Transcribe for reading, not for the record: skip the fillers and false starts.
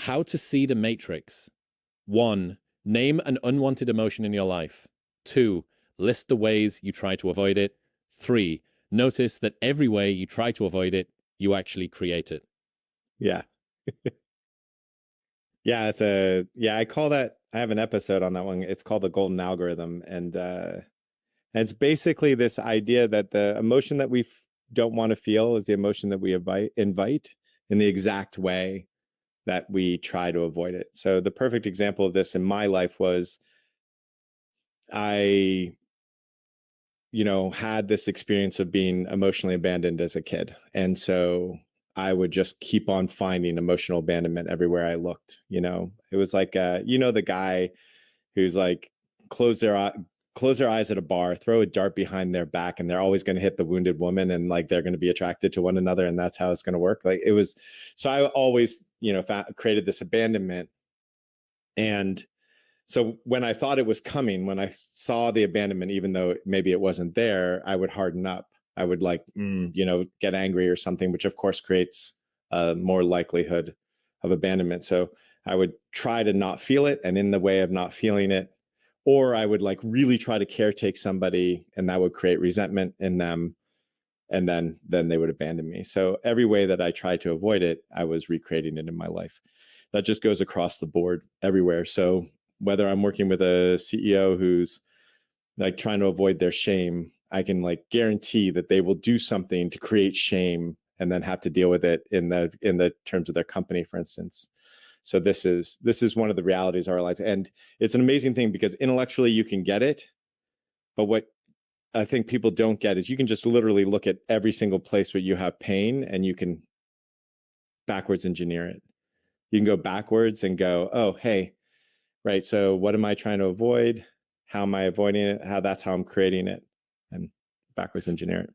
How to see the matrix. 1. Name an unwanted emotion in your life. 2. List the ways you try to avoid it. 3. Notice that every way you try to avoid it, you actually create it. Yeah. Yeah, I call that, I have an episode on that one. It's called the golden algorithm. And it's basically this idea that the emotion that we don't want to feel is the emotion that we invite in the exact way that we try to avoid it. So the perfect example of this in my life was I, had this experience of being emotionally abandoned as a kid. And so I would just keep on finding emotional abandonment everywhere I looked. It was like, the guy who's like, close their eye, close their eyes at a bar, throw a dart behind their back, and they're always going to hit the wounded woman, and like they're going to be attracted to one another, and that's how it's going to work. Like it was, so I always, created this abandonment. And so when I thought it was coming, when I saw the abandonment, even though maybe it wasn't there, I would harden up. I would like, get angry or something, which of course creates more likelihood of abandonment. So I would try to not feel it. And in the way of not feeling it, or I would like really try to caretake somebody, and that would create resentment in them. And then they would abandon me. So every way that I tried to avoid it, I was recreating it in my life. That just goes across the board everywhere. So whether I'm working with a CEO who's like trying to avoid their shame, I can like guarantee that they will do something to create shame and then have to deal with it in the terms of their company, for instance. So this is one of the realities of our life. And it's an amazing thing because intellectually you can get it, but what I think people don't get is you can just literally look at every single place where you have pain and you can backwards engineer it. You can go backwards and go, oh, hey, right. So what am I trying to avoid? How am I avoiding it? That's how I'm creating it, and backwards engineer it.